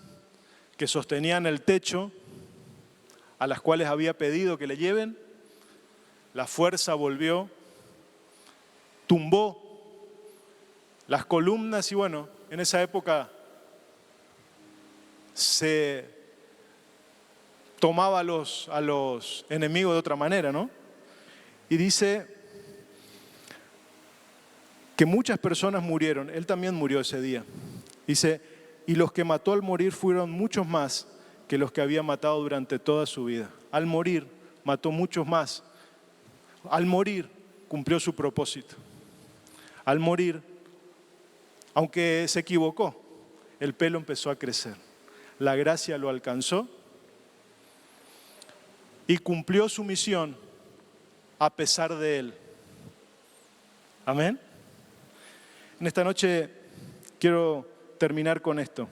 que sostenían el techo, a las cuales había pedido que le lleven, la fuerza volvió, tumbó las columnas y bueno, en esa época se tomaba a los enemigos de otra manera, ¿no? Y dice que muchas personas murieron, él también murió ese día. Dice, y los que mató al morir fueron muchos más que los que había matado durante toda su vida. Al morir, mató muchos más. Al morir, cumplió su propósito. Al morir, aunque se equivocó, el pelo empezó a crecer. La gracia lo alcanzó y cumplió su misión a pesar de él. Amén. En esta noche quiero terminar con esto.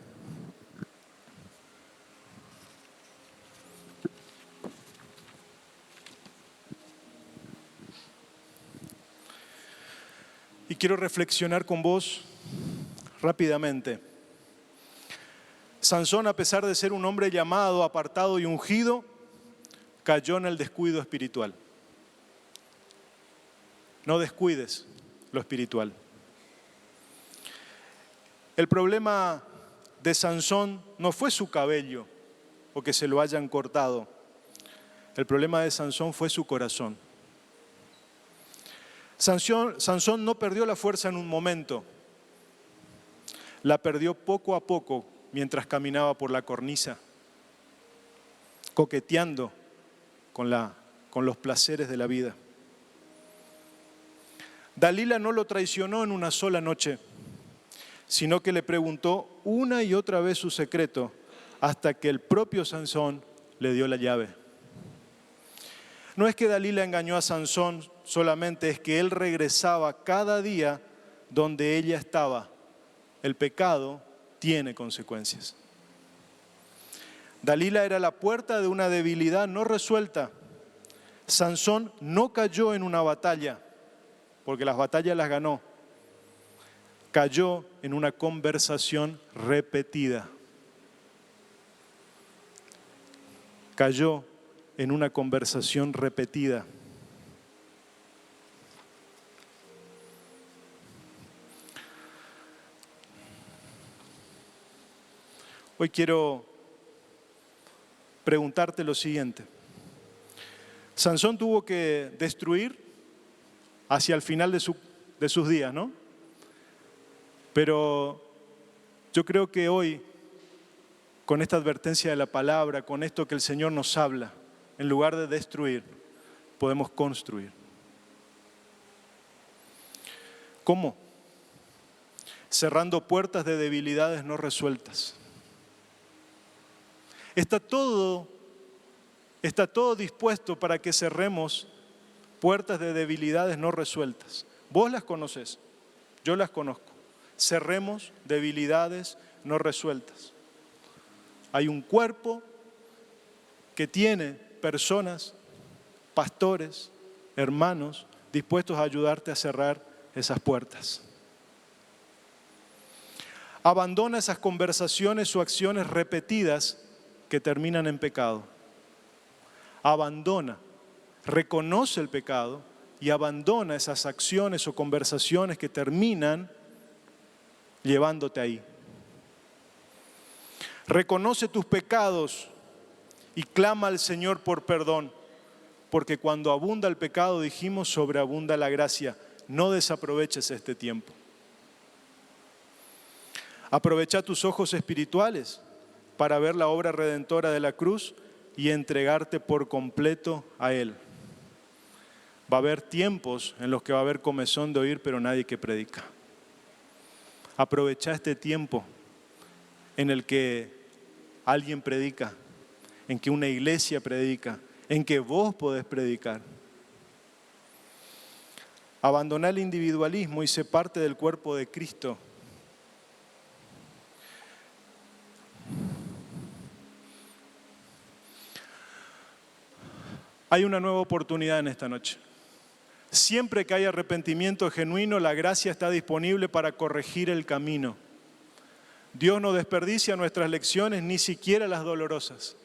Y quiero reflexionar con vos rápidamente. Sansón, a pesar de ser un hombre llamado, apartado y ungido, cayó en el descuido espiritual. No descuides lo espiritual. El problema de Sansón no fue su cabello o que se lo hayan cortado. El problema de Sansón fue su corazón. Sansón no perdió la fuerza en un momento. La perdió poco a poco mientras caminaba por la cornisa, coqueteando con los placeres de la vida. Dalila no lo traicionó en una sola noche, sino que le preguntó una y otra vez su secreto hasta que el propio Sansón le dio la llave. No es que Dalila engañó a Sansón solamente, es que él regresaba cada día donde ella estaba. El pecado tiene consecuencias. Dalila era la puerta de una debilidad no resuelta. Sansón no cayó en una batalla, porque las batallas las ganó. Cayó en una conversación repetida. Cayó en una conversación repetida. Hoy quiero preguntarte lo siguiente. Sansón tuvo que destruir hacia el final de sus días, ¿no? Pero yo creo que hoy, con esta advertencia de la palabra, con esto que el Señor nos habla, en lugar de destruir, podemos construir. ¿Cómo? Cerrando puertas de debilidades no resueltas. Está todo dispuesto para que cerremos puertas de debilidades no resueltas. Vos las conocés, yo las conozco. Cerremos debilidades no resueltas. Hay un cuerpo que tiene personas, pastores, hermanos, dispuestos a ayudarte a cerrar esas puertas. Abandona esas conversaciones o acciones repetidas que terminan en pecado. Abandona, reconoce el pecado y abandona esas acciones o conversaciones que terminan llevándote ahí. Reconoce tus pecados y clama al Señor por perdón, porque cuando abunda el pecado, dijimos, sobreabunda la gracia. No desaproveches este tiempo. Aprovecha tus ojos espirituales para ver la obra redentora de la cruz y entregarte por completo a Él. Va a haber tiempos en los que va a haber comezón de oír, pero nadie que predica. Aprovecha este tiempo en el que alguien predica, en que una iglesia predica, en que vos podés predicar. Abandoná el individualismo y sé parte del cuerpo de Cristo. Hay una nueva oportunidad en esta noche. Siempre que hay arrepentimiento genuino, la gracia está disponible para corregir el camino. Dios no desperdicia nuestras lecciones, ni siquiera las dolorosas.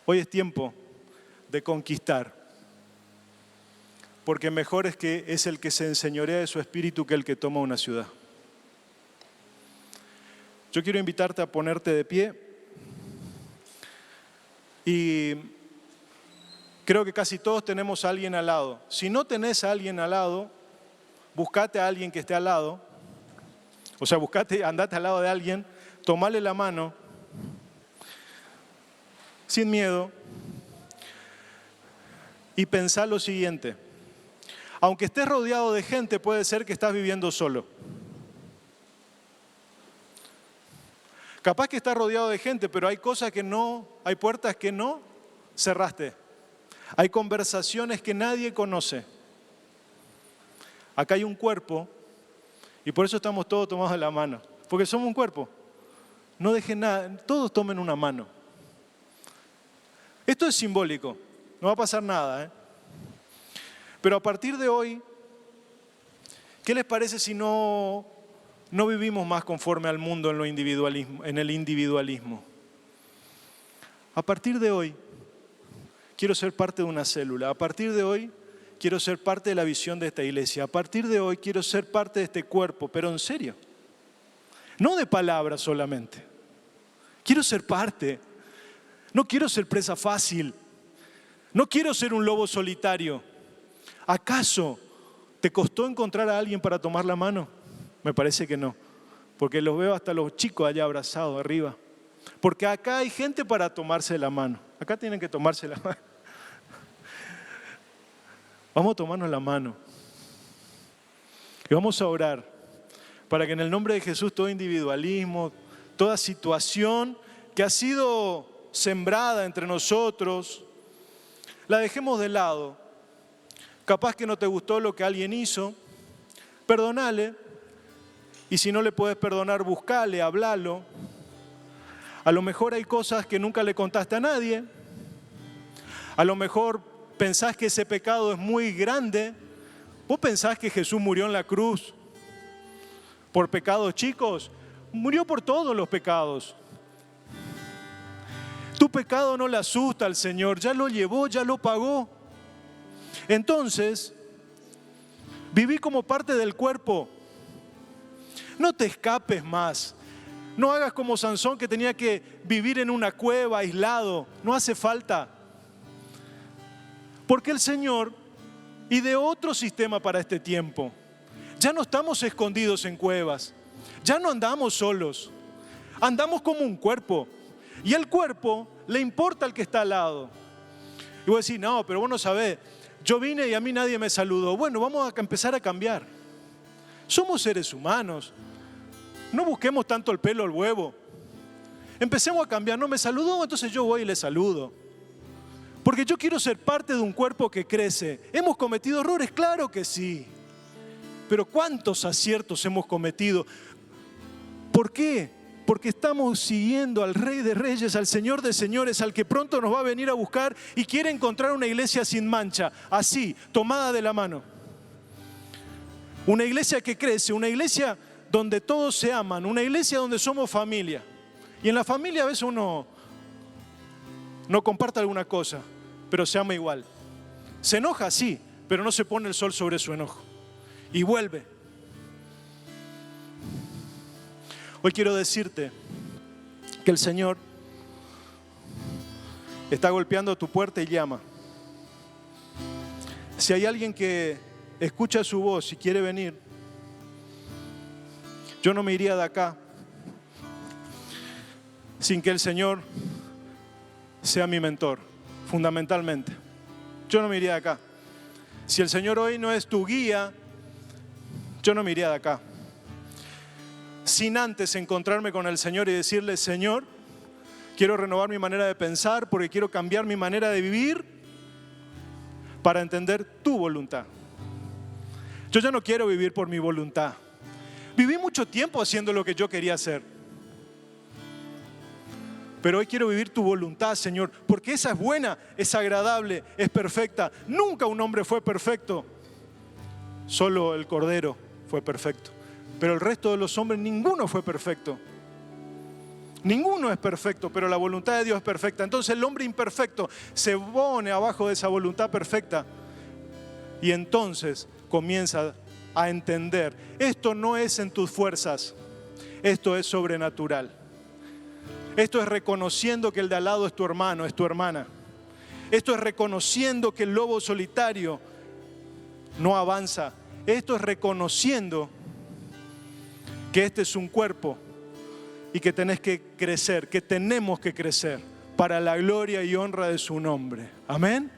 Hoy es tiempo de conquistar, porque mejor es el que se enseñorea de su espíritu que el que toma una ciudad. Yo quiero invitarte a ponerte de pie y creo que casi todos tenemos a alguien al lado. Si no tenés a alguien al lado, buscate a alguien que esté al lado. O sea, andate al lado de alguien, tomale la mano, sin miedo, y pensá lo siguiente. Aunque estés rodeado de gente, puede ser que estás viviendo solo. Capaz que estás rodeado de gente, pero hay cosas que no, hay puertas que no cerraste. Hay conversaciones que nadie conoce. Acá hay un cuerpo y por eso estamos todos tomados de la mano. Porque somos un cuerpo. No dejen nada, todos tomen una mano. Esto es simbólico, no va a pasar nada, Pero a partir de hoy, ¿Qué les parece si no vivimos más conforme al mundo en el individualismo? A partir de hoy, quiero ser parte de una célula. A partir de hoy, quiero ser parte de la visión de esta iglesia. A partir de hoy, quiero ser parte de este cuerpo, pero en serio. No de palabras solamente. Quiero ser parte. No quiero ser presa fácil. No quiero ser un lobo solitario. ¿Acaso te costó encontrar a alguien para tomar la mano? Me parece que no. Porque los veo hasta los chicos allá abrazados arriba. Porque acá hay gente para tomarse la mano. Acá tienen que tomarse la mano. Vamos a tomarnos la mano. Y vamos a orar para que en el nombre de Jesús todo individualismo, toda situación que ha sido sembrada entre nosotros, la dejemos de lado. Capaz que no te gustó lo que alguien hizo, perdonale. Y si no le puedes perdonar, buscale, hablalo. A lo mejor hay cosas que nunca le contaste a nadie. A lo mejor pensás que ese pecado es muy grande. ¿Vos pensás que Jesús murió en la cruz por pecados chicos? Murió por todos los pecados. Tu pecado no le asusta al Señor, ya lo llevó, ya lo pagó. Entonces, viví como parte del cuerpo. No te escapes más. No hagas como Sansón, que tenía que vivir en una cueva aislado. No hace falta. Porque el Señor ideó otro sistema para este tiempo. Ya no estamos escondidos en cuevas. Ya no andamos solos. Andamos como un cuerpo. Y el cuerpo le importa al que está al lado. Y vos decís, no, pero vos no sabés. Yo vine y a mí nadie me saludó. Bueno, vamos a empezar a cambiar. Somos seres humanos. No busquemos tanto el pelo al huevo. Empecemos a cambiar. No me saludó, entonces yo voy y le saludo. Porque yo quiero ser parte de un cuerpo que crece. ¿Hemos cometido errores? Claro que sí. Pero ¿cuántos aciertos hemos cometido? ¿Por qué? Porque estamos siguiendo al Rey de Reyes, al Señor de Señores, al que pronto nos va a venir a buscar y quiere encontrar una iglesia sin mancha, así, tomada de la mano. Una iglesia que crece, una iglesia donde todos se aman, una iglesia donde somos familia. Y en la familia a veces uno no comparte alguna cosa, pero se ama igual. Se enoja, sí, pero no se pone el sol sobre su enojo. Y vuelve. Hoy quiero decirte que el Señor está golpeando tu puerta y llama. Si hay alguien que escucha su voz y quiere venir, yo no me iría de acá sin que el Señor sea mi mentor, fundamentalmente. Yo no me iría de acá. Si el Señor hoy no es tu guía, yo no me iría de acá sin antes encontrarme con el Señor y decirle, Señor, quiero renovar mi manera de pensar porque quiero cambiar mi manera de vivir para entender tu voluntad. Yo ya no quiero vivir por mi voluntad. Viví mucho tiempo haciendo lo que yo quería hacer. Pero hoy quiero vivir tu voluntad, Señor, porque esa es buena, es agradable, es perfecta. Nunca un hombre fue perfecto. Solo el Cordero fue perfecto. Pero el resto de los hombres, ninguno fue perfecto. Ninguno es perfecto, pero la voluntad de Dios es perfecta. Entonces el hombre imperfecto se pone abajo de esa voluntad perfecta y entonces comienza a entender. Esto no es en tus fuerzas, esto es sobrenatural. Esto es reconociendo que el de al lado es tu hermano, es tu hermana. Esto es reconociendo que el lobo solitario no avanza. Esto es reconociendo que este es un cuerpo y que tenés que crecer, que tenemos que crecer para la gloria y honra de su nombre. Amén.